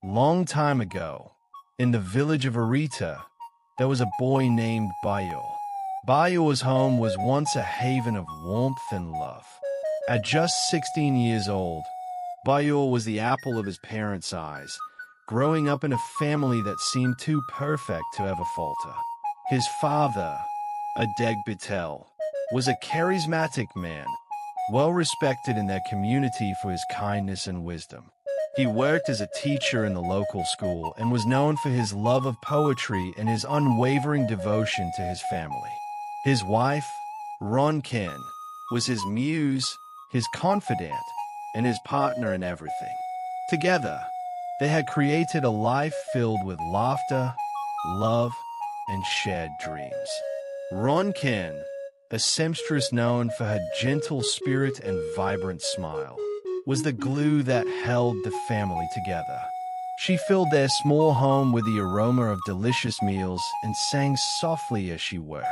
Long time ago, in the village of Arita, there was a boy named Bayo. Bayo's home was once a haven of warmth and love. At just 16 years old, Bayo was the apple of his parents' eyes, growing up in a family that seemed too perfect to ever falter. His father, Adegbite, was a charismatic man, well respected in their community for his kindness and wisdom. He worked as a teacher in the local school and was known for his love of poetry and his unwavering devotion to his family. His wife, Ronke, was his muse, his confidant, and his partner in everything. Together, they had created a life filled with laughter, love, and shared dreams. Ronke, a seamstress known for her gentle spirit and vibrant smile, was the glue that held the family together. She filled their small home with the aroma of delicious meals and sang softly as she worked.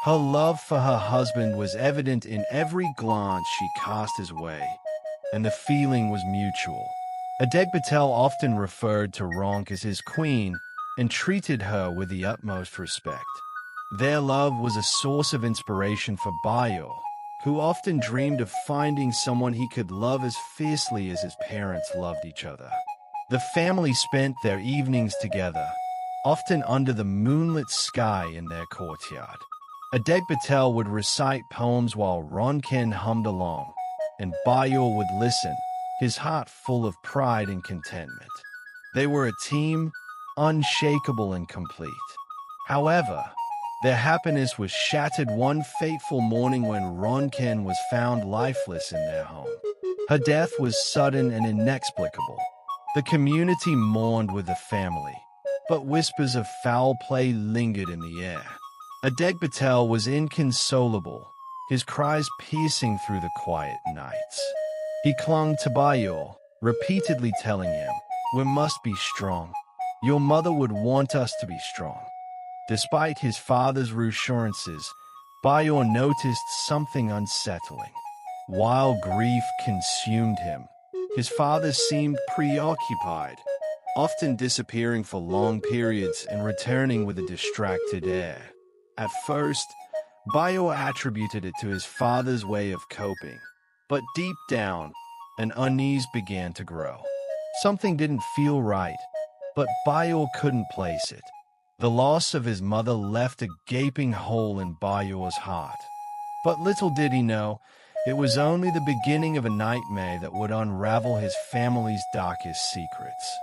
Her love for her husband was evident in every glance she cast his way, and the feeling was mutual. Adegbite often referred to Ronke as his queen and treated her with the utmost respect. Their love was a source of inspiration for Bayo, who often dreamed of finding someone he could love as fiercely as his parents loved each other. The family spent their evenings together, often under the moonlit sky in their courtyard. Adegbite would recite poems while Ronke hummed along, and Bayo would listen, his heart full of pride and contentment. They were a team, unshakable and complete. However, their happiness was shattered one fateful morning when Ronke was found lifeless in their home. Her death was sudden and inexplicable. The community mourned with the family, but whispers of foul play lingered in the air. Adegbite was inconsolable, his cries piercing through the quiet nights. He clung to Bayo, repeatedly telling him, "We must be strong. Your mother would want us to be strong." Despite his father's reassurances, Bayo noticed something unsettling. While grief consumed him, his father seemed preoccupied, often disappearing for long periods and returning with a distracted air. At first, Bayo attributed it to his father's way of coping, but deep down, an unease began to grow. Something didn't feel right, but Bayo couldn't place it. The loss of his mother left a gaping hole in Bayo's heart. But little did he know, it was only the beginning of a nightmare that would unravel his family's darkest secrets.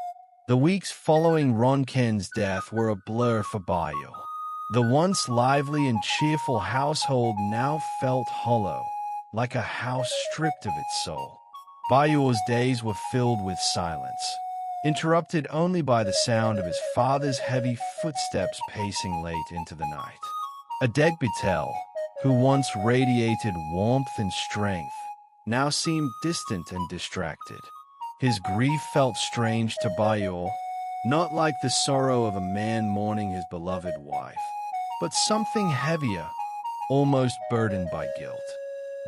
The weeks following Ronke's death were a blur for Bayo. The once lively and cheerful household now felt hollow, like a house stripped of its soul. Bayo's days were filled with silence, interrupted only by the sound of his father's heavy footsteps pacing late into the night. Adegbite, who once radiated warmth and strength, now seemed distant and distracted. His grief felt strange to Bayo, not like the sorrow of a man mourning his beloved wife, but something heavier, almost burdened by guilt.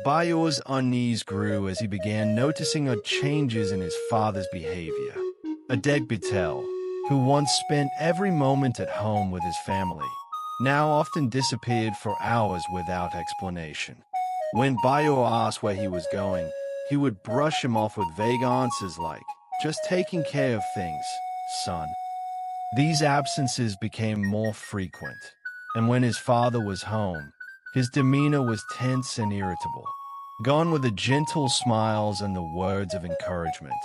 Bayo's unease grew as he began noticing odd changes in his father's behavior. Adegbite, who once spent every moment at home with his family, now often disappeared for hours without explanation. When Bayo asked where he was going, he would brush him off with vague answers like, "Just taking care of things, son." These absences became more frequent, and when his father was home, his demeanor was tense and irritable, gone were the gentle smiles and the words of encouragement.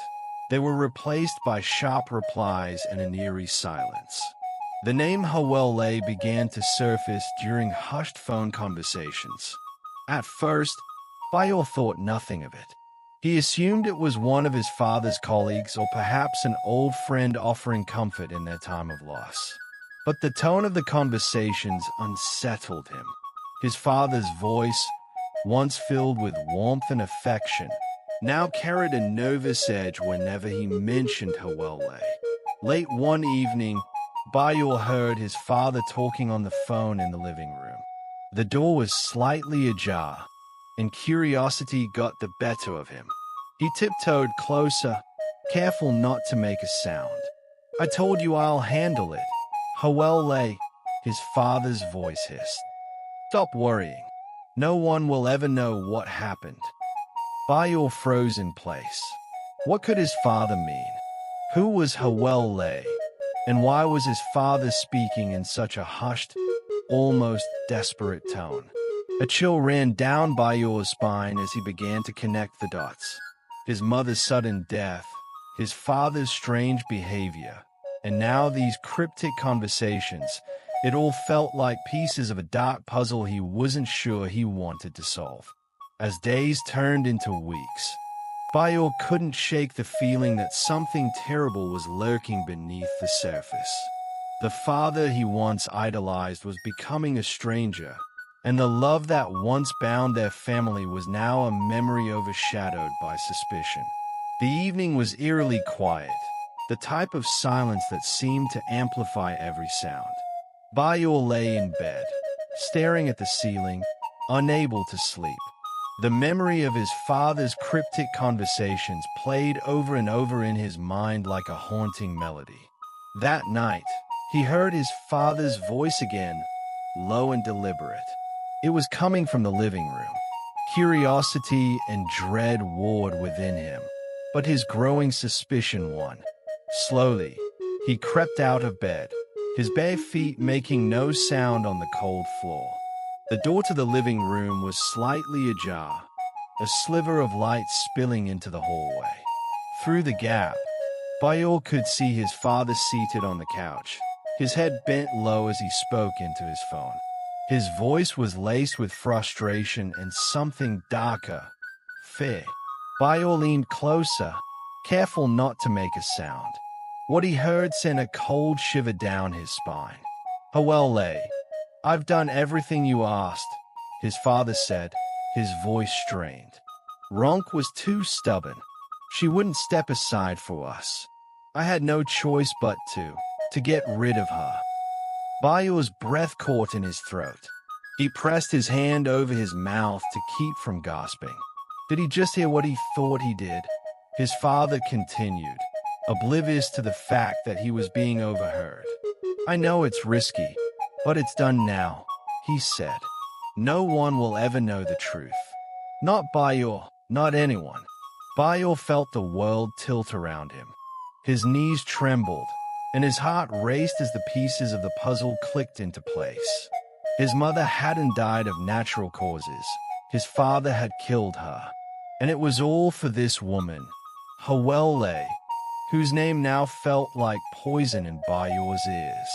They were replaced by sharp replies and an eerie silence. The name Awele began to surface during hushed phone conversations. At first, Bayo thought nothing of it. He assumed it was one of his father's colleagues or perhaps an old friend offering comfort in their time of loss. But the tone of the conversations unsettled him. His father's voice, once filled with warmth and affection, now carried a nervous edge whenever he mentioned Awele. Late one evening, Bayo heard his father talking on the phone in the living room. The door was slightly ajar, and curiosity got the better of him. He tiptoed closer, careful not to make a sound. I told you I'll handle it. Awele, his father's voice hissed. Stop worrying. No one will ever know what happened. Bayo froze in place. What could his father mean? Who was Awele? And why was his father speaking in such a hushed, almost desperate tone? A chill ran down Bayo's spine as he began to connect the dots. His mother's sudden death, his father's strange behavior, and now these cryptic conversations. It all felt like pieces of a dark puzzle he wasn't sure he wanted to solve. As days turned into weeks, Bayo couldn't shake the feeling that something terrible was lurking beneath the surface. The father he once idolized was becoming a stranger, and the love that once bound their family was now a memory overshadowed by suspicion. The evening was eerily quiet, the type of silence that seemed to amplify every sound. Bayo lay in bed, staring at the ceiling, unable to sleep. The memory of his father's cryptic conversations played over and over in his mind like a haunting melody. That night, he heard his father's voice again, low and deliberate. It was coming from the living room. Curiosity and dread warred within him, but his growing suspicion won. Slowly, he crept out of bed, his bare feet making no sound on the cold floor. The door to the living room was slightly ajar, a sliver of light spilling into the hallway. Through the gap, Bayo could see his father seated on the couch, his head bent low as he spoke into his phone. His voice was laced with frustration and something darker, fear. Bayo leaned closer, careful not to make a sound. What he heard sent a cold shiver down his spine. Awele, I've done everything you asked, his father said, his voice strained. Ronke was too stubborn. She wouldn't step aside for us. I had no choice but to get rid of her. Bayo's breath caught in his throat. He pressed his hand over his mouth to keep from gasping. Did he just hear what he thought he did? His father continued, oblivious to the fact that he was being overheard. I know it's risky, but it's done now, he said. No one will ever know the truth. Not Bayo, not anyone. Bayo felt the world tilt around him. His knees trembled, and his heart raced as the pieces of the puzzle clicked into place. His mother hadn't died of natural causes. His father had killed her. And it was all for this woman, Awele, whose name now felt like poison in Bayo's ears.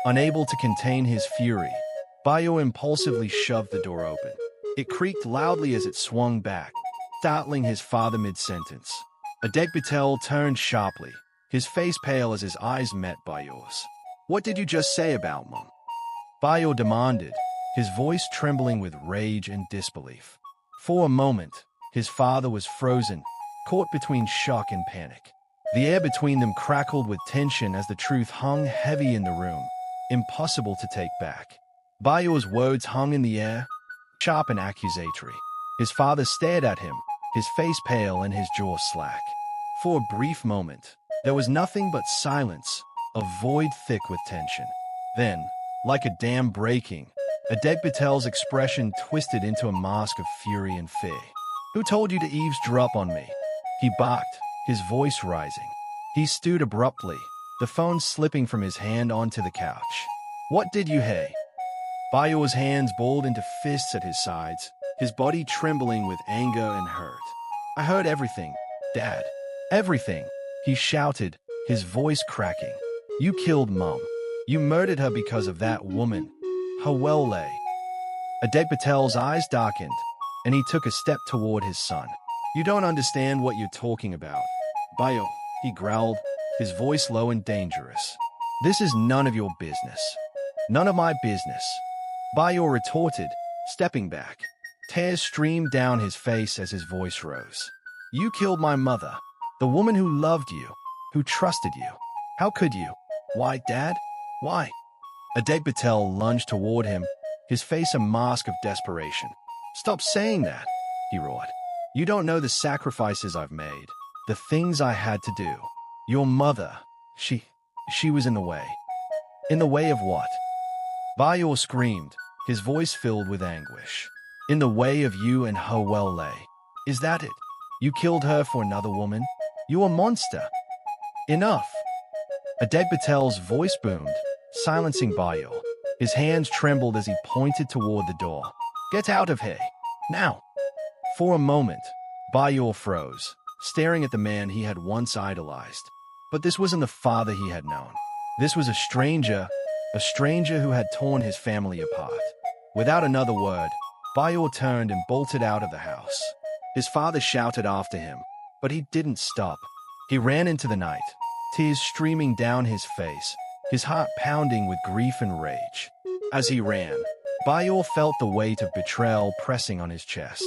Unable to contain his fury, Bayo impulsively shoved the door open. It creaked loudly as it swung back, startling his father mid-sentence. Adegbite turned sharply, his face pale as his eyes met Bayo's. What did you just say about Mom? Bayo demanded, his voice trembling with rage and disbelief. For a moment, his father was frozen, caught between shock and panic. The air between them crackled with tension as the truth hung heavy in the room, impossible to take back. Bayo's words hung in the air, sharp and accusatory. His father stared at him, his face pale and his jaw slack. For a brief moment, there was nothing but silence, a void thick with tension. Then, like a dam breaking, Adegbite's expression twisted into a mask of fury and fear. Who told you to eavesdrop on me? He barked, his voice rising. He stood abruptly, the phone slipping from his hand onto the couch. What did you hear? Bayo's hands balled into fists at his sides, his body trembling with anger and hurt. I heard everything, Dad. Everything, he shouted, his voice cracking. You killed Mom. You murdered her because of that woman, Awele. Adegbite's eyes darkened, and he took a step toward his son. You don't understand what you're talking about. Bayo, he growled, his voice low and dangerous. This is none of your business. None of my business. Bayo retorted, stepping back. Tears streamed down his face as his voice rose. You killed my mother, the woman who loved you, who trusted you. How could you? Why, Dad? Why? Adegbite lunged toward him, his face a mask of desperation. Stop saying that, he roared. You don't know the sacrifices I've made, the things I had to do. Your mother, she was in the way. In the way of what? Bayo screamed, his voice filled with anguish. In the way of you and Awele. Is that it? You killed her for another woman? You a monster. Enough. Adegbite's voice boomed, silencing Bayo. His hands trembled as he pointed toward the door. Get out of here. Now. For a moment, Bayo froze, staring at the man he had once idolized. But this wasn't the father he had known. This was a stranger who had torn his family apart. Without another word, Bayo turned and bolted out of the house. His father shouted after him, but he didn't stop. He ran into the night, tears streaming down his face, his heart pounding with grief and rage. As he ran, Bayo felt the weight of betrayal pressing on his chest.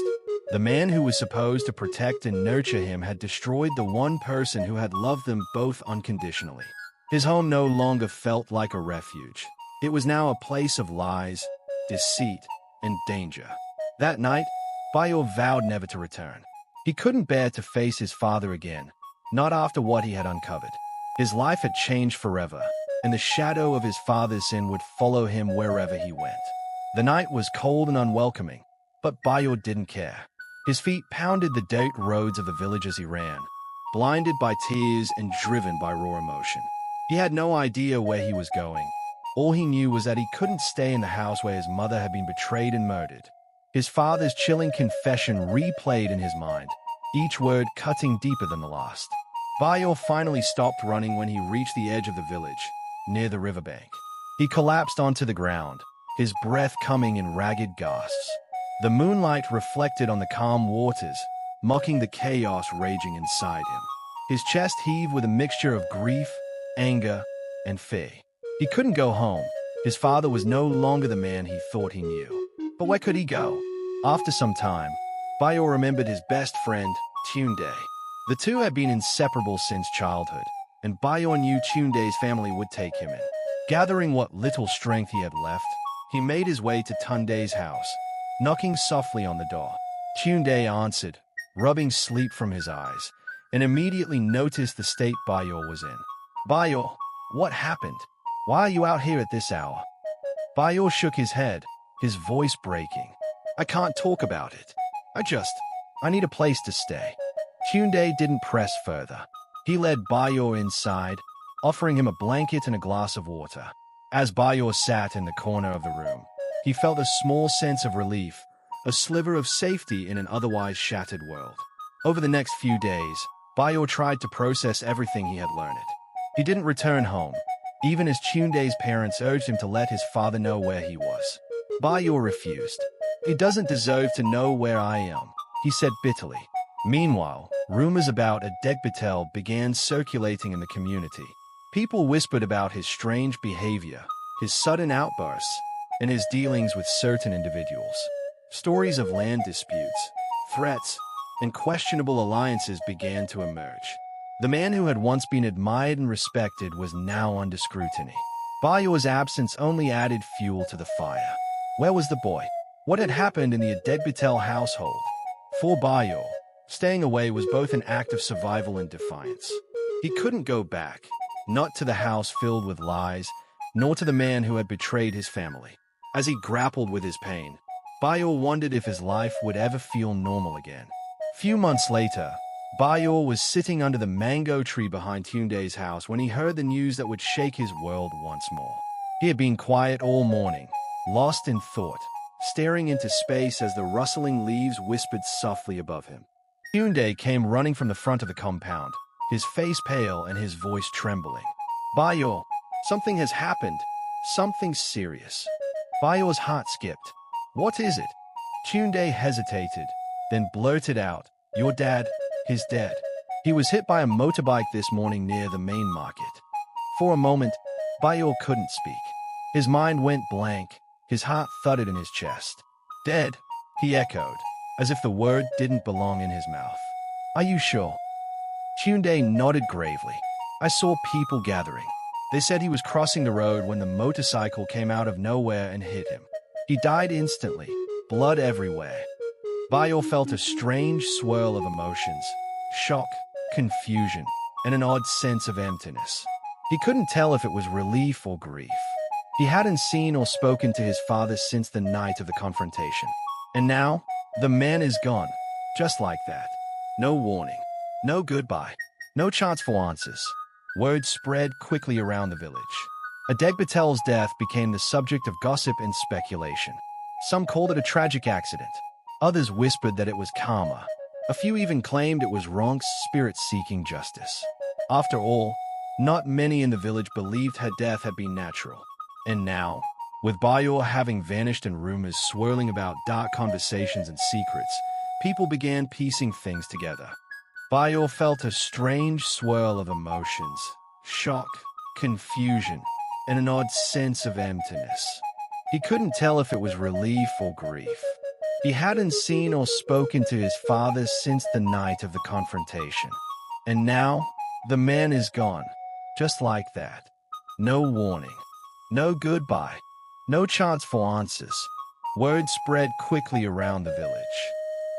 The man who was supposed to protect and nurture him had destroyed the one person who had loved them both unconditionally. His home no longer felt like a refuge. It was now a place of lies, deceit, and danger. That night, Bayo vowed never to return. He couldn't bear to face his father again, not after what he had uncovered. His life had changed forever, and the shadow of his father's sin would follow him wherever he went. The night was cold and unwelcoming, but Bayo didn't care. His feet pounded the dirt roads of the village as he ran, blinded by tears and driven by raw emotion. He had no idea where he was going. All he knew was that he couldn't stay in the house where his mother had been betrayed and murdered. His father's chilling confession replayed in his mind, each word cutting deeper than the last. Bayo finally stopped running when he reached the edge of the village, near the riverbank. He collapsed onto the ground, his breath coming in ragged gasps. The moonlight reflected on the calm waters, mocking the chaos raging inside him. His chest heaved with a mixture of grief, anger, and fear. He couldn't go home. His father was no longer the man he thought he knew. But where could he go? After some time, Bayo remembered his best friend, Tunde. The two had been inseparable since childhood, and Bayo knew Tunde's family would take him in. Gathering what little strength he had left, he made his way to Tunde's house, knocking softly on the door. Tunde answered, rubbing sleep from his eyes, and immediately noticed the state Bayo was in. Bayo, what happened? Why are you out here at this hour? Bayo shook his head, his voice breaking. I can't talk about it. I need a place to stay. Tunde didn't press further. He led Bayo inside, offering him a blanket and a glass of water. As Bayo sat in the corner of the room, he felt a small sense of relief, a sliver of safety in an otherwise shattered world. Over the next few days, Bayo tried to process everything he had learned. He didn't return home, even as Tunde's parents urged him to let his father know where he was. Bayo refused. He doesn't deserve to know where I am, he said bitterly. Meanwhile, rumors about Adegbite began circulating in the community. People whispered about his strange behavior, his sudden outbursts, and his dealings with certain individuals. Stories of land disputes, threats, and questionable alliances began to emerge. The man who had once been admired and respected was now under scrutiny. Bayo's absence only added fuel to the fire. Where was the boy? What had happened in the Adegbite household? For Bayo, staying away was both an act of survival and defiance. He couldn't go back, not to the house filled with lies, nor to the man who had betrayed his family. As he grappled with his pain, Bayo wondered if his life would ever feel normal again. Few months later, Bayo was sitting under the mango tree behind Tunde's house when he heard the news that would shake his world once more. He had been quiet all morning, lost in thought, staring into space as the rustling leaves whispered softly above him. Tunde came running from the front of the compound, his face pale and his voice trembling. Bayo, something has happened. Something serious. Bayo's heart skipped. What is it? Tunde hesitated, then blurted out, Your dad, he's dead. He was hit by a motorbike this morning near the main market. For a moment, Bayo couldn't speak. His mind went blank, his heart thudded in his chest. Dead, he echoed, as if the word didn't belong in his mouth. Are you sure? Tunde nodded gravely. I saw people gathering. They said he was crossing the road when the motorcycle came out of nowhere and hit him. He died instantly, blood everywhere. Bayo felt a strange swirl of emotions, shock, confusion, and an odd sense of emptiness. He couldn't tell if it was relief or grief. He hadn't seen or spoken to his father since the night of the confrontation. And now, the man is gone, just like that. No warning, no goodbye, no chance for answers. Word spread quickly around the village. Adegbite's death became the subject of gossip and speculation. Some called it a tragic accident. Others whispered that it was karma. A few even claimed it was Ronke's spirit seeking justice. After all, not many in the village believed her death had been natural. And now, with Bayo having vanished and rumors swirling about dark conversations and secrets, people began piecing things together. Bayo felt a strange swirl of emotions: shock, confusion, and an odd sense of emptiness. He couldn't tell if it was relief or grief. He hadn't seen or spoken to his father since the night of the confrontation. And now, the man is gone, just like that. No warning, no goodbye, no chance for answers. Word spread quickly around the village.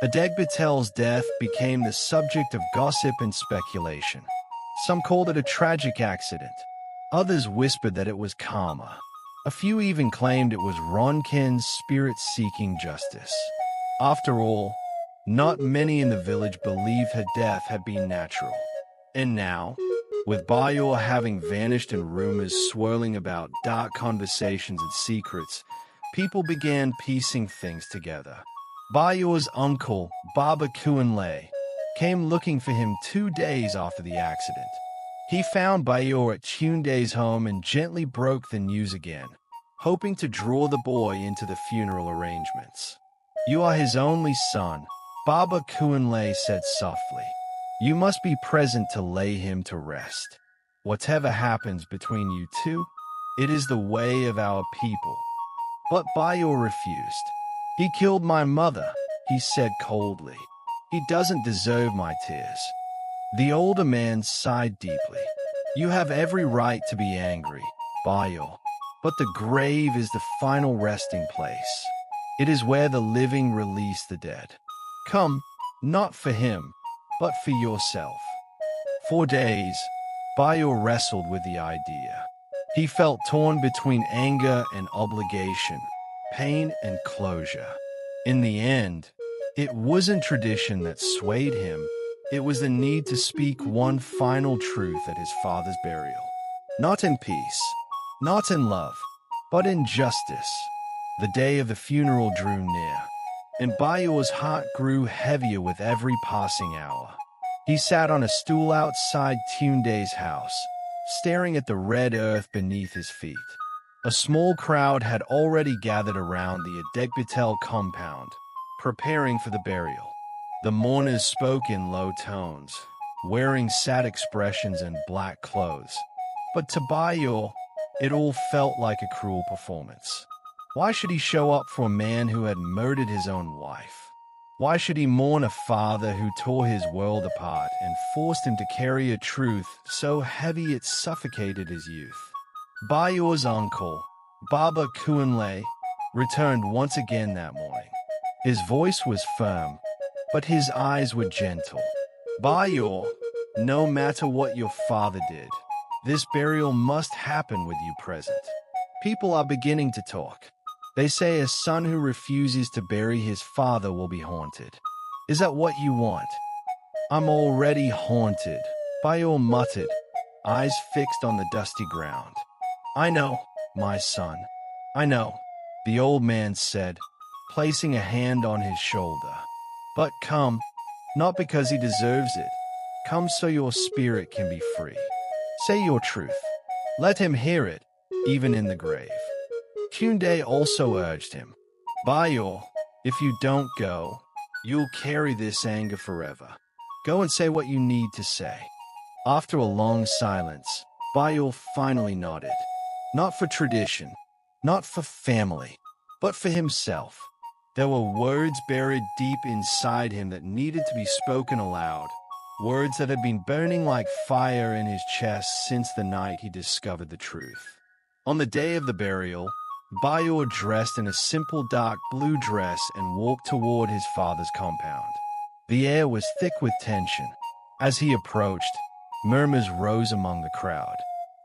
Adegbite's death became the subject of gossip and speculation. Some called it a tragic accident. Others whispered that it was karma. A few even claimed it was Ronke's spirit seeking justice. After all, not many in the village believed her death had been natural. And now, with Bayo having vanished and rumors swirling about dark conversations and secrets, people began piecing things together. Bayo's uncle, Baba Awele, came looking for him 2 days after the accident. He found Bayo at Tunde's home and gently broke the news again, hoping to draw the boy into the funeral arrangements. "You are his only son," Baba Awele said softly. "You must be present to lay him to rest. Whatever happens between you two, it is the way of our people." But Bayo refused. "He killed my mother," he said coldly. "He doesn't deserve my tears." The older man sighed deeply. "You have every right to be angry, Bayo, but the grave is the final resting place. It is where the living release the dead. Come, not for him, but for yourself." For days, Bayo wrestled with the idea. He felt torn between anger and obligation, pain and closure. In the end, it wasn't tradition that swayed him. It was the need to speak one final truth at his father's burial. Not in peace, not in love, but in justice. The day of the funeral drew near, and Bayo's heart grew heavier with every passing hour. He sat on a stool outside Tunde's house, staring at the red earth beneath his feet. A small crowd had already gathered around the Adegbite compound, preparing for the burial. The mourners spoke in low tones, wearing sad expressions and black clothes. But to Bayo, it all felt like a cruel performance. Why should he show up for a man who had murdered his own wife? Why should he mourn a father who tore his world apart and forced him to carry a truth so heavy it suffocated his youth? Bayo's uncle, Baba Awele, returned once again that morning. His voice was firm, but his eyes were gentle. "Bayo, no matter what your father did, this burial must happen with you present. People are beginning to talk. They say a son who refuses to bury his father will be haunted. Is that what you want?" "I'm already haunted," Bayo muttered, eyes fixed on the dusty ground. "I know, my son, I know," the old man said, placing a hand on his shoulder. "But come, not because he deserves it. Come so your spirit can be free. Say your truth. Let him hear it, even in the grave." Tunde also urged him. "Bayo, if you don't go, you'll carry this anger forever. Go and say what you need to say." After a long silence, Bayo finally nodded. Not for tradition, not for family, but for himself. There were words buried deep inside him that needed to be spoken aloud, words that had been burning like fire in his chest since the night he discovered the truth. On the day of the burial, Bayo dressed in a simple dark blue dress and walked toward his father's compound. The air was thick with tension. As he approached, Murmurs rose among the crowd.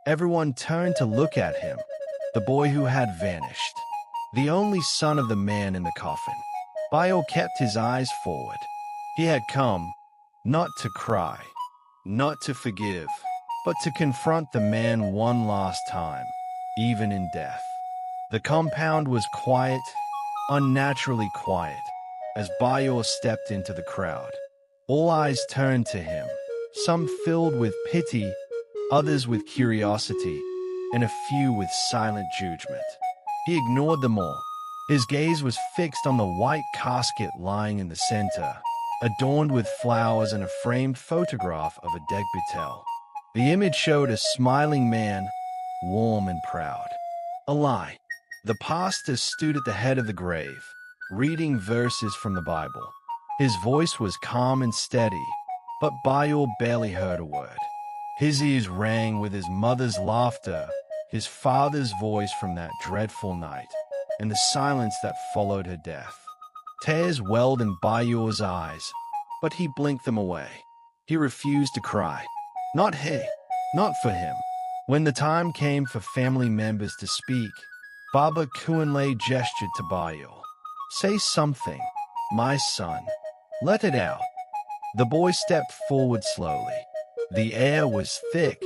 Everyone turned to look at him, the boy who had vanished, the only son of the man in the coffin. Bayo kept his eyes forward. He had come, not to cry, not to forgive, but to confront the man one last time, even in death. The compound was quiet, unnaturally quiet, as Bayo stepped into the crowd. All eyes turned to him, some filled with pity, others with curiosity, and a few with silent judgment. He ignored them all. His gaze was fixed on the white casket lying in the center, adorned with flowers and a framed photograph of Adegbite. The image showed a smiling man, warm and proud. A lie. The pastor stood at the head of the grave, reading verses from the Bible. His voice was calm and steady, but Bayo barely heard a word. His ears rang with his mother's laughter, his father's voice from that dreadful night, and the silence that followed her death. Tears welled in Bayo's eyes, but he blinked them away. He refused to cry. Not he, not for him. When the time came for family members to speak, Baba Kuanle gestured to Bayo. Say something, my son. Let it out. The boy stepped forward slowly. The air was thick,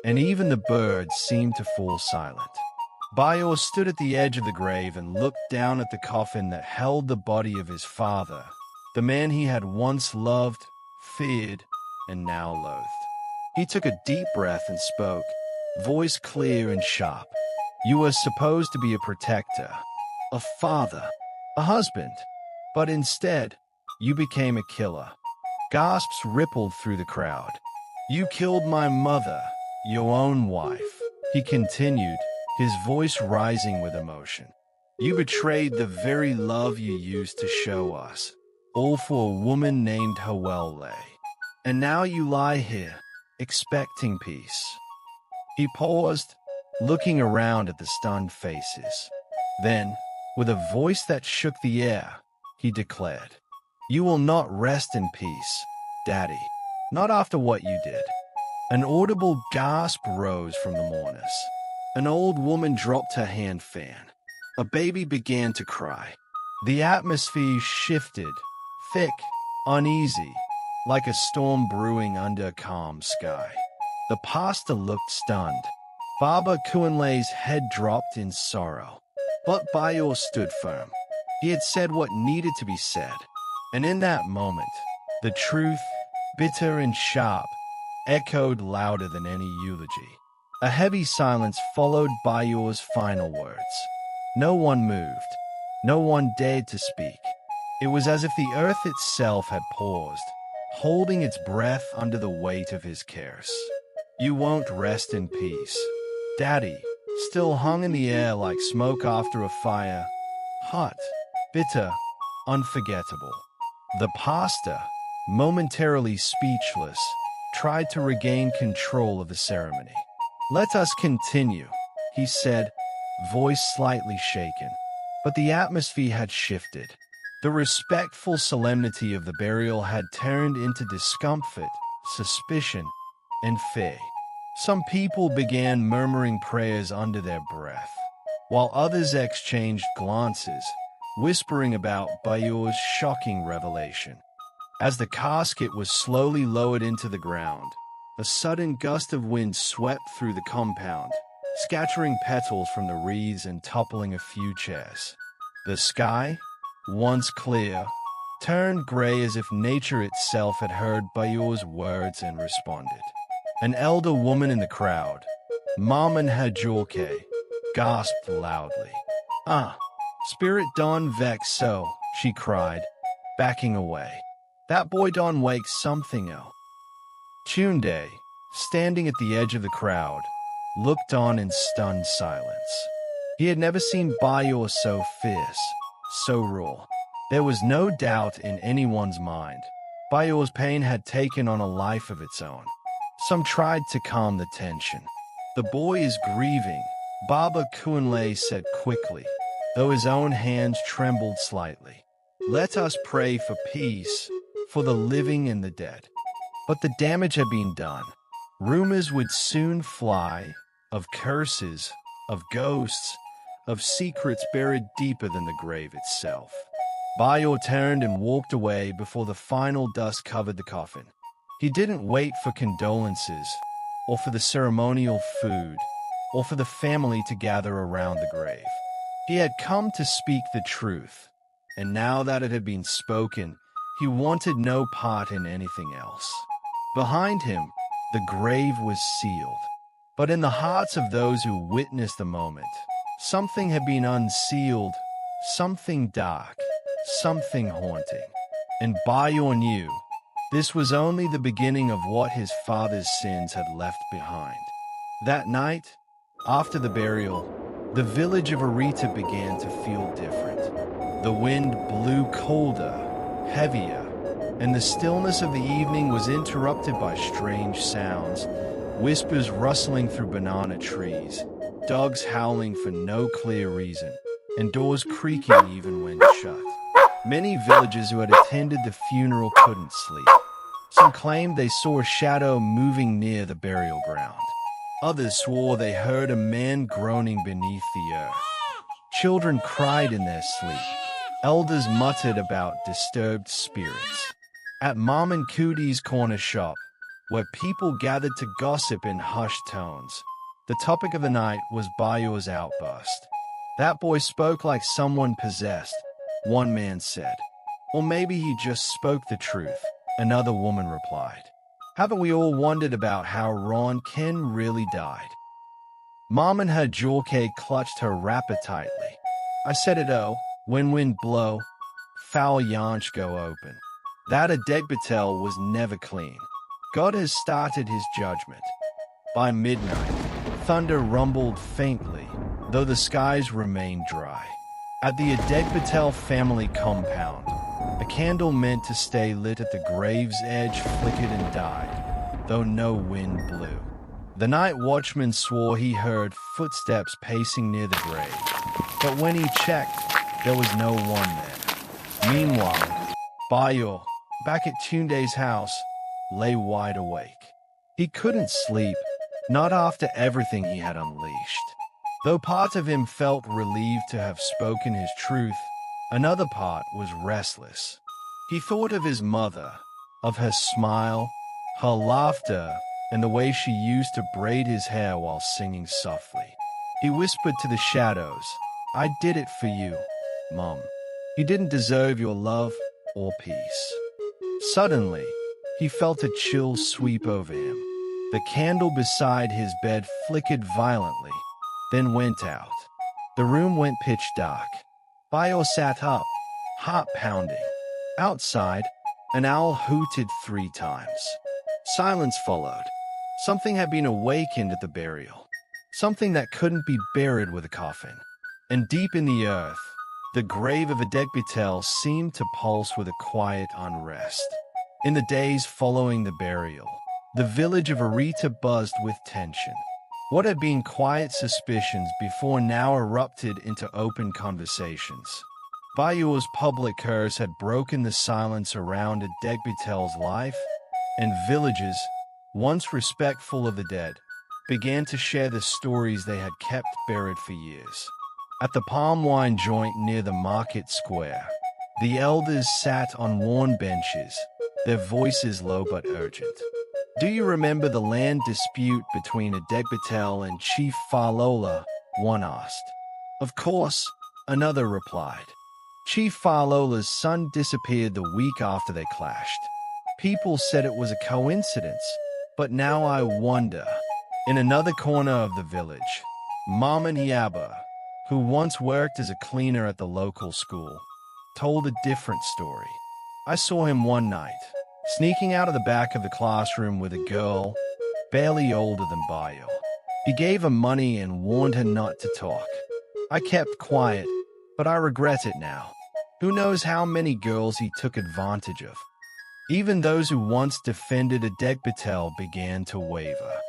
and even the birds seemed to fall silent. Bayo stood at the edge of the grave and looked down at the coffin that held the body of his father, the man he had once loved, feared, and now loathed. He took a deep breath and spoke, voice clear and sharp. You were supposed to be a protector, a father, a husband, but instead, you became a killer. Gasps rippled through the crowd. You killed my mother, your own wife, he continued, his voice rising with emotion. You betrayed the very love you used to show us, all for a woman named Awele. And now you lie here, expecting peace. He paused, looking around at the stunned faces. Then, with a voice that shook the air, he declared, You will not rest in peace, Daddy, not after what you did. An audible gasp rose from the mourners. An old woman dropped her hand fan. A baby began to cry. The atmosphere shifted, thick, uneasy, like a storm brewing under a calm sky. The pastor looked stunned. Baba Kuanle's head dropped in sorrow. But Bayo stood firm. He had said what needed to be said. And in that moment, the truth, bitter and sharp, echoed louder than any eulogy. A heavy silence followed Bayo's final words. No one moved. No one dared to speak. It was as if the earth itself had paused, holding its breath under the weight of his cares. You won't rest in peace. Daddy, still hung in the air like smoke after a fire, hot, bitter, unforgettable. The pastor, momentarily speechless, tried to regain control of the ceremony. Let us continue, he said, voice slightly shaken. But the atmosphere had shifted. The respectful solemnity of the burial had turned into discomfort, suspicion, and fear. Some people began murmuring prayers under their breath, while others exchanged glances, whispering about Bayo's shocking revelation. As the casket was slowly lowered into the ground, a sudden gust of wind swept through the compound, scattering petals from the wreaths and toppling a few chairs. The sky, once clear, turned gray as if nature itself had heard Bayo's words and responded. An elder woman in the crowd, Maman Hajorke, gasped loudly. Spirit Don vex so, she cried, backing away. That boy Don wakes something else. Tunde, standing at the edge of the crowd, looked on in stunned silence. He had never seen Bayo so fierce, so raw. There was no doubt in anyone's mind. Bayo's pain had taken on a life of its own. Some tried to calm the tension. The boy is grieving, Baba Kuanle said quickly, though his own hands trembled slightly. Let us pray for peace, for the living and the dead. But the damage had been done. Rumors would soon fly of curses, of ghosts, of secrets buried deeper than the grave itself. Bayo turned and walked away before the final dust covered the coffin. He didn't wait for condolences, or for the ceremonial food, or for the family to gather around the grave. He had come to speak the truth, and now that it had been spoken, he wanted no part in anything else. Behind him, the grave was sealed. But in the hearts of those who witnessed the moment, something had been unsealed, something dark, something haunting. And Bayo knew this was only the beginning of what his father's sins had left behind. That night, after the burial, the village of Arita began to feel different. The wind blew colder, heavier, and the stillness of the evening was interrupted by strange sounds, whispers rustling through banana trees, dogs howling for no clear reason, and doors creaking even when shut. Many villagers who had attended the funeral couldn't sleep. Some claimed they saw a shadow moving near the burial ground. Others swore they heard a man groaning beneath the earth. Children cried in their sleep. Elders muttered about disturbed spirits. At Mom and Cootie's corner shop, where people gathered to gossip in hushed tones, the topic of the night was Bayo's outburst. That boy spoke like someone possessed, one man said. Or maybe he just spoke the truth, another woman replied. Haven't we all wondered about how Ronke really died? Mom and her Ronke clutched her wrapper tightly. I said it when wind blow, foul yanch go open. That Adegbite was never clean. God has started his judgment. By midnight, thunder rumbled faintly, though the skies remained dry. At the Adegbite family compound, a candle meant to stay lit at the grave's edge flickered and died, though no wind blew. The night watchman swore he heard footsteps pacing near the grave, but when he checked, there was no one there. Meanwhile, Bayo, back at Tunde's house, lay wide awake. He couldn't sleep, not after everything he had unleashed. Though part of him felt relieved to have spoken his truth, another part was restless. He thought of his mother, of her smile, her laughter, and the way she used to braid his hair while singing softly. He whispered to the shadows, I did it for you, Mom. You didn't deserve your love or peace. Suddenly, he felt a chill sweep over him. The candle beside his bed flickered violently, then went out. The room went pitch dark. Bayo sat up, heart pounding. Outside, an owl hooted 3 times. Silence followed. Something had been awakened at the burial. Something that couldn't be buried with a coffin. And deep in the earth, the grave of Adegbite seemed to pulse with a quiet unrest. In the days following the burial, the village of Arita buzzed with tension. What had been quiet suspicions before now erupted into open conversations. Bayo's public curse had broken the silence around Adegbite's life, and villagers, once respectful of the dead, began to share the stories they had kept buried for years. At the palm wine joint near the market square, the elders sat on worn benches, their voices low but urgent. Do you remember the land dispute between Adegbite and Chief Folklore? One asked. Of course, another replied. Chief Folklore's son disappeared the week after they clashed. People said it was a coincidence, but now I wonder. In another corner of the village, Mama Nyaba, who once worked as a cleaner at the local school, told a different story. I saw him one night, sneaking out of the back of the classroom with a girl, barely older than Bayo. He gave her money and warned her not to talk. I kept quiet, but I regret it now. Who knows how many girls he took advantage of. Even those who once defended Adegbite began to waver.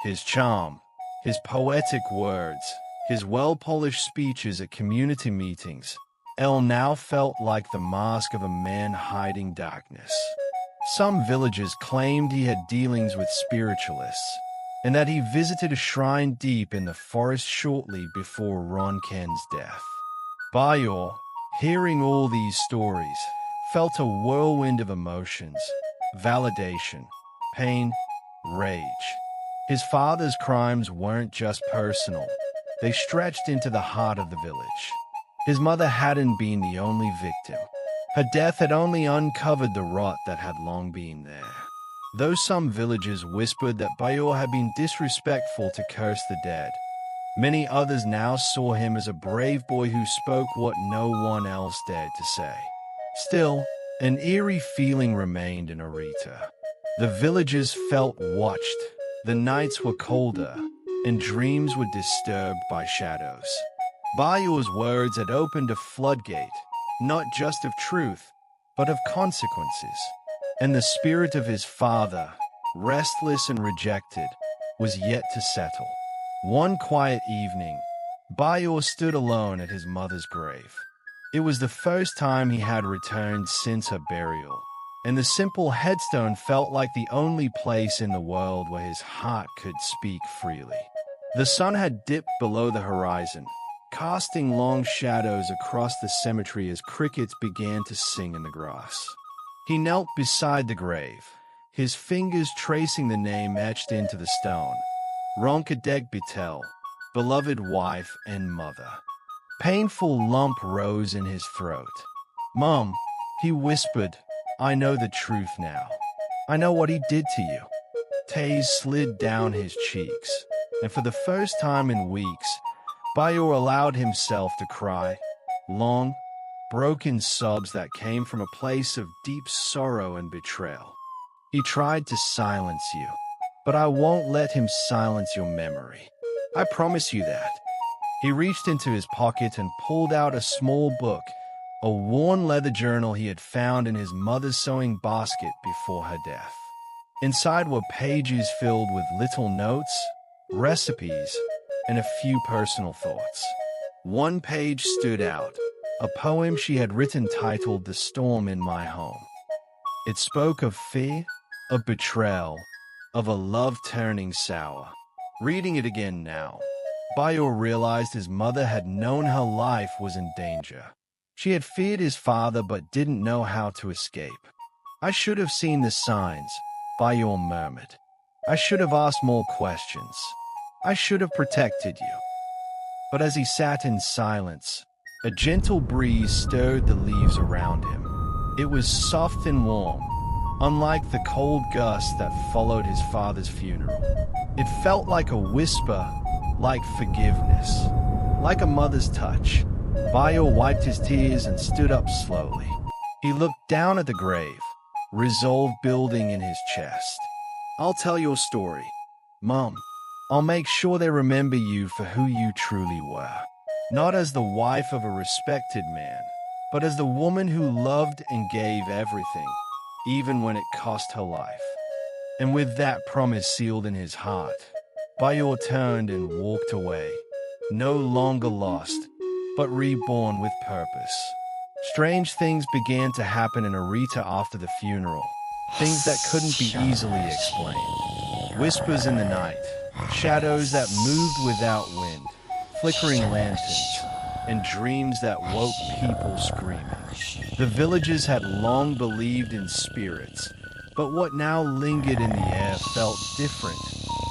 His charm, his poetic words, his well-polished speeches at community meetings, now felt like the mask of a man hiding darkness. Some villagers claimed he had dealings with spiritualists, and that he visited a shrine deep in the forest shortly before Ronken's death. Bayo, hearing all these stories, felt a whirlwind of emotions: validation, pain, rage. His father's crimes weren't just personal, they stretched into the heart of the village. His mother hadn't been the only victim. Her death had only uncovered the rot that had long been there. Though some villagers whispered that Bayo had been disrespectful to curse the dead, many others now saw him as a brave boy who spoke what no one else dared to say. Still, an eerie feeling remained in Arita. The villagers felt watched, the nights were colder, and dreams were disturbed by shadows. Bayo's words had opened a floodgate, not just of truth, but of consequences. And the spirit of his father, restless and rejected, was yet to settle. One quiet evening, Bayo stood alone at his mother's grave. It was the first time he had returned since her burial, and the simple headstone felt like the only place in the world where his heart could speak freely. The sun had dipped below the horizon, casting long shadows across the cemetery as crickets began to sing in the grass. He knelt beside the grave, his fingers tracing the name etched into the stone: Ronke Adegbite, beloved wife and mother. Painful lump rose in his throat. "Mom," he whispered, "I know the truth now. I know what he did to you." Tears slid down his cheeks, and for the first time in weeks, Bayo allowed himself to cry, long, broken sobs that came from a place of deep sorrow and betrayal. "He tried to silence you, but I won't let him silence your memory. I promise you that." He reached into his pocket and pulled out a small book, a worn leather journal he had found in his mother's sewing basket before her death. Inside were pages filled with little notes, recipes, and a few personal thoughts. One page stood out, a poem she had written titled "The Storm in My Home." It spoke of fear, of betrayal, of a love turning sour. Reading it again now, Bayo realized his mother had known her life was in danger. She had feared his father but didn't know how to escape. "I should have seen the signs," Bayo murmured. "I should have asked more questions. I should have protected you." But as he sat in silence, a gentle breeze stirred the leaves around him. It was soft and warm, unlike the cold gust that followed his father's funeral. It felt like a whisper, like forgiveness, like a mother's touch. Bayo wiped his tears and stood up slowly. He looked down at the grave, resolve building in his chest. "I'll tell your story, Mom. I'll make sure they remember you for who you truly were. Not as the wife of a respected man, but as the woman who loved and gave everything, even when it cost her life." And with that promise sealed in his heart, Bayo turned and walked away, no longer lost, but reborn with purpose. Strange things began to happen in Arita after the funeral, things that couldn't be easily explained. Whispers in the night, shadows that moved without wind, flickering lanterns, and dreams that woke people screaming. The villagers had long believed in spirits, but what now lingered in the air felt different,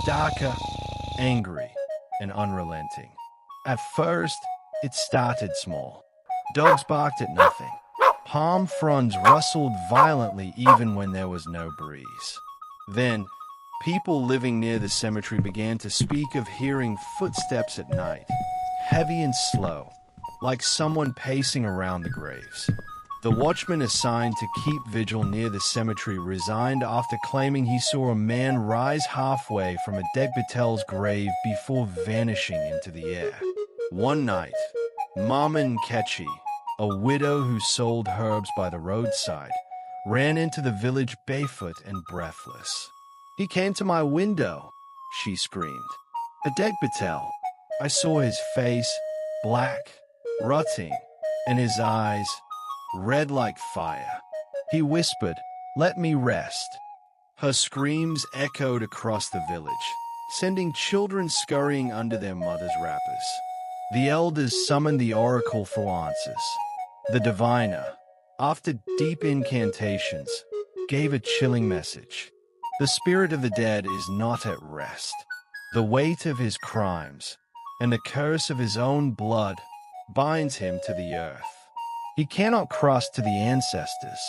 darker, angry, and unrelenting. At first, it started small. Dogs barked at nothing. Palm fronds rustled violently even when there was no breeze. Then, people living near the cemetery began to speak of hearing footsteps at night, heavy and slow, like someone pacing around the graves. The watchman assigned to keep vigil near the cemetery resigned after claiming he saw a man rise halfway from Adegbite's grave before vanishing into the air. One night, Mama Nkechi, a widow who sold herbs by the roadside, ran into the village barefoot and breathless. "He came to my window," she screamed. "Adegbite." I saw his face, black, rotting, and his eyes, red like fire. He whispered, "Let me rest." Her screams echoed across the village. sending children scurrying under their mothers' wrappers. The elders summoned the oracle for answers. The diviner, after deep incantations, gave a chilling message. The spirit of the dead is not at rest. The weight of his crimes and the curse of his own blood binds him to the earth. He cannot cross to the ancestors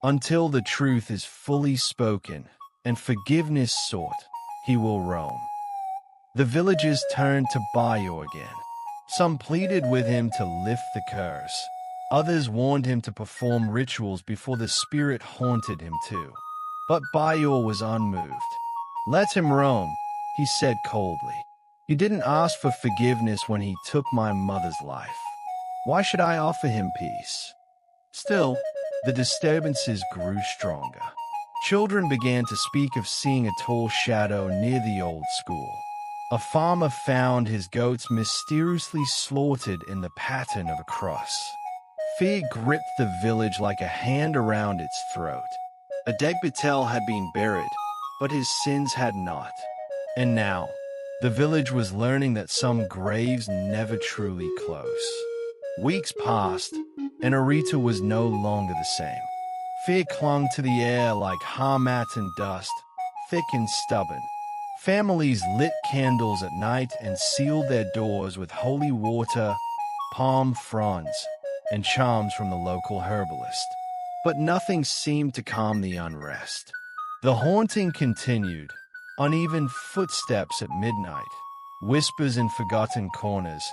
until the truth is fully spoken and forgiveness sought. He will roam. The villagers turned to Bayo again. Some pleaded with him to lift the curse. Others warned him to perform rituals before the spirit haunted him too. But Bayo was unmoved. "Let him roam," he said coldly. "He didn't ask for forgiveness when he took my mother's life. Why should I offer him peace?" Still, the disturbances grew stronger. Children began to speak of seeing a tall shadow near the old school. A farmer found his goats mysteriously slaughtered in the pattern of a cross. Fear gripped the village like a hand around its throat. Adegbite had been buried, but his sins had not. And now, the village was learning that some graves never truly close. Weeks passed, and Arita was no longer the same. Fear clung to the air like hamat and dust, thick and stubborn. Families lit candles at night and sealed their doors with holy water, palm fronds, and charms from the local herbalist. But nothing seemed to calm the unrest. The haunting continued, uneven footsteps at midnight, whispers in forgotten corners,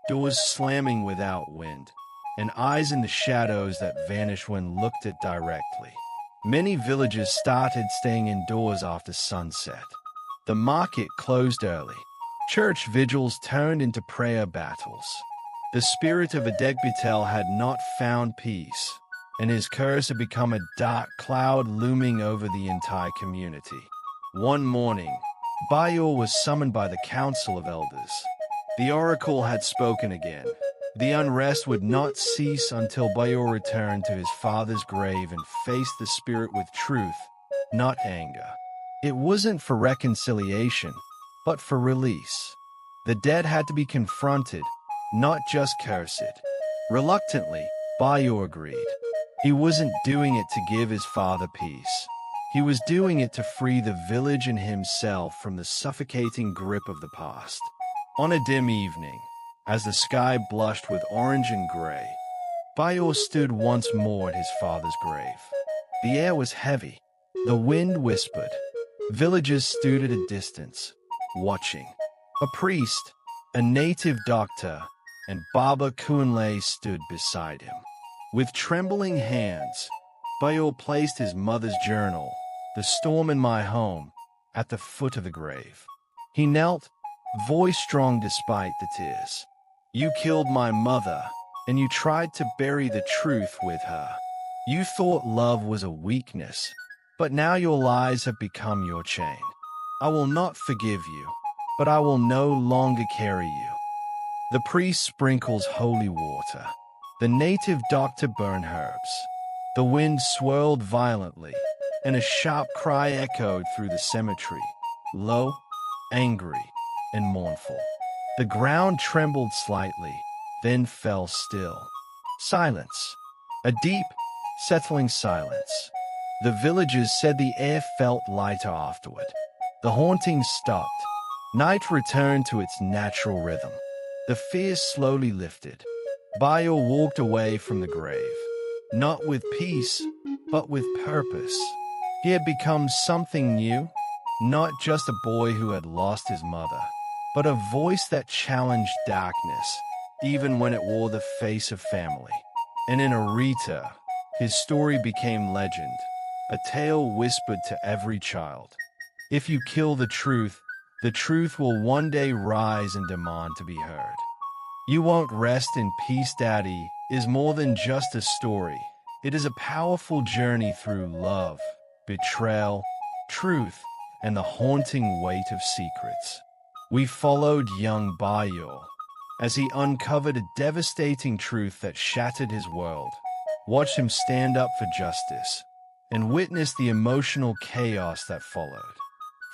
doors slamming without wind, and eyes in the shadows that vanished when looked at directly. Many villagers started staying indoors after sunset. The market closed early. Church vigils turned into prayer battles. The spirit of Adegbite had not found peace, and his curse had become a dark cloud looming over the entire community. One morning, Bayo was summoned by the council of elders. The oracle had spoken again. The unrest would not cease until Bayo returned to his father's grave and faced the spirit with truth, not anger. It wasn't for reconciliation, but for release. The dead had to be confronted, not just cursed. Reluctantly, Bayo agreed. He wasn't doing it to give his father peace. He was doing it to free the village and himself from the suffocating grip of the past. On a dim evening, as the sky blushed with orange and gray, Bayo stood once more at his father's grave. The air was heavy. The wind whispered. Villagers stood at a distance, watching. A priest, a native doctor, and Baba Kunle stood beside him. With trembling hands, Bayo placed his mother's journal, "The Storm in My Home," at the foot of the grave. He knelt, voice strong despite the tears. "You killed my mother, and you tried to bury the truth with her. You thought love was a weakness, but now your lies have become your chain. I will not forgive you, but I will no longer carry you." The priest sprinkles holy water. The native doctor burned herbs. The wind swirled violently, and a sharp cry echoed through the cemetery, low, angry, and mournful. The ground trembled slightly, then fell still. Silence. A deep, settling silence. The villagers said the air felt lighter afterward. The haunting stopped. Night returned to its natural rhythm. The fear slowly lifted. Bayo walked away from the grave, not with peace, but with purpose. He had become something new, not just a boy who had lost his mother, but a voice that challenged darkness, even when it wore the face of family. And in Arita, his story became legend, a tale whispered to every child. If you kill the truth will one day rise and demand to be heard. You Won't Rest in Peace, Daddy is more than just a story. It is a powerful journey through love, betrayal, truth, and the haunting weight of secrets. We followed young Bayo as he uncovered a devastating truth that shattered his world, watched him stand up for justice, and witnessed the emotional chaos that followed.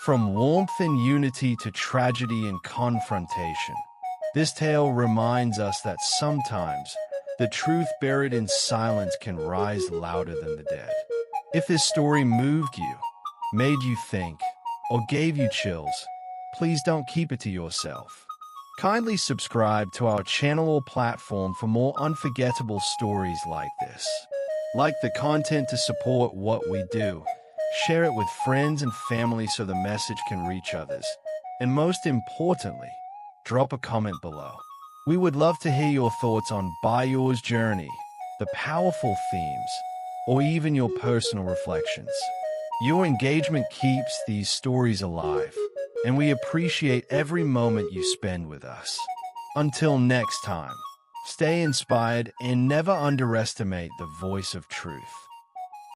From warmth and unity to tragedy and confrontation, this tale reminds us that sometimes the truth buried in silence can rise louder than the dead. If this story moved you, made you think, or gave you chills, please don't keep it to yourself. Kindly subscribe to our channel or platform for more unforgettable stories like this. Like the content to support what we do. Share it with friends and family so the message can reach others. And most importantly, drop a comment below. We would love to hear your thoughts on Bayo's journey, the powerful themes, or even your personal reflections. Your engagement keeps these stories alive, and we appreciate every moment you spend with us. Until next time, stay inspired and never underestimate the voice of truth.